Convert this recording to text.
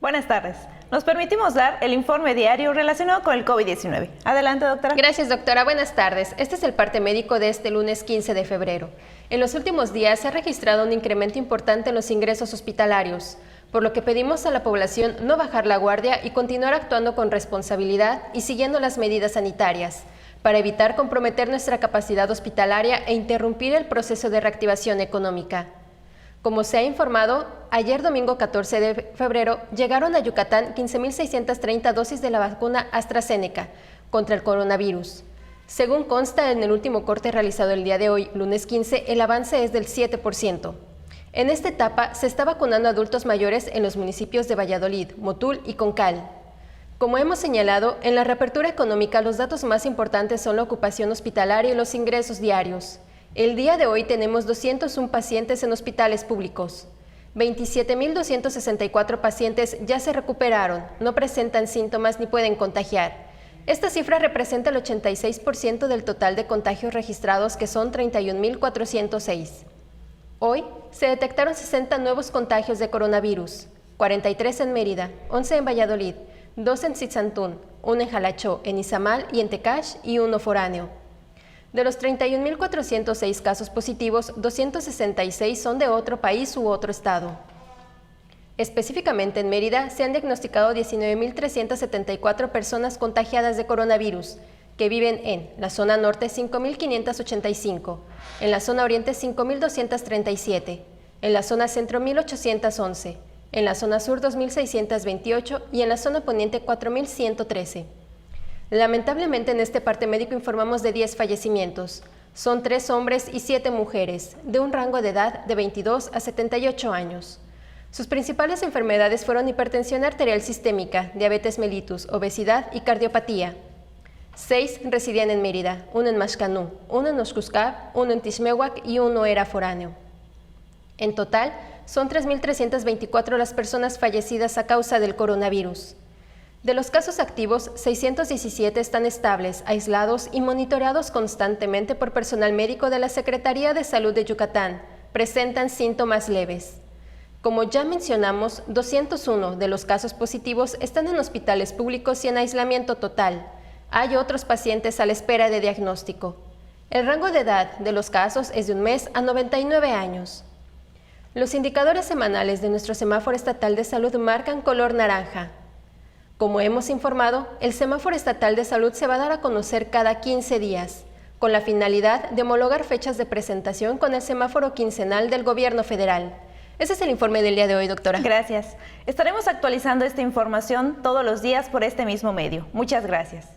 Buenas tardes. Nos permitimos dar el informe diario relacionado con el COVID-19. Adelante, doctora. Gracias, doctora. Buenas tardes. Este es el parte médico de este lunes 15 de febrero. En los últimos días se ha registrado un incremento importante en los ingresos hospitalarios, por lo que pedimos a la población no bajar la guardia y continuar actuando con responsabilidad y siguiendo las medidas sanitarias, para evitar comprometer nuestra capacidad hospitalaria e interrumpir el proceso de reactivación económica. Como se ha informado, ayer domingo 14 de febrero llegaron a Yucatán 15.630 dosis de la vacuna AstraZeneca contra el coronavirus. Según consta en el último corte realizado el día de hoy, lunes 15, el avance es del 7%. En esta etapa se está vacunando a adultos mayores en los municipios de Valladolid, Motul y Concal. Como hemos señalado, en la reapertura económica los datos más importantes son la ocupación hospitalaria y los ingresos diarios. El día de hoy tenemos 201 pacientes en hospitales públicos. 27.264 pacientes ya se recuperaron, no presentan síntomas ni pueden contagiar. Esta cifra representa el 86% del total de contagios registrados, que son 31.406. Hoy se detectaron 60 nuevos contagios de coronavirus, 43 en Mérida, 11 en Valladolid, 2 en Tzitzantún, 1 en Jalachó, en Izamal y en Tecash y 1 foráneo. De los 31.406 casos positivos, 266 son de otro país u otro estado. Específicamente en Mérida se han diagnosticado 19.374 personas contagiadas de coronavirus, que viven en la zona norte 5.585, en la zona oriente 5.237, en la zona centro 1.811, en la zona sur 2.628 y en la zona poniente 4.113. Lamentablemente en este parte médico informamos de 10 fallecimientos. Son 3 hombres y 7 mujeres, de un rango de edad de 22 a 78 años. Sus principales enfermedades fueron hipertensión arterial sistémica, diabetes mellitus, obesidad y cardiopatía. 6 residían en Mérida, 1 en Maxcanú, 1 en Oxcuscab, 1 en Tixmehuac y 1 era foráneo. En total, son 3.324 las personas fallecidas a causa del coronavirus. De los casos activos, 617 están estables, aislados y monitoreados constantemente por personal médico de la Secretaría de Salud de Yucatán. Presentan síntomas leves. Como ya mencionamos, 201 de los casos positivos están en hospitales públicos y en aislamiento total. Hay otros pacientes a la espera de diagnóstico. El rango de edad de los casos es de 1 mes a 99 años. Los indicadores semanales de nuestro semáforo estatal de salud marcan color naranja. Como hemos informado, el semáforo estatal de salud se va a dar a conocer cada 15 días, con la finalidad de homologar fechas de presentación con el semáforo quincenal del Gobierno federal. Ese es el informe del día de hoy, doctora. Gracias. Estaremos actualizando esta información todos los días por este mismo medio. Muchas gracias.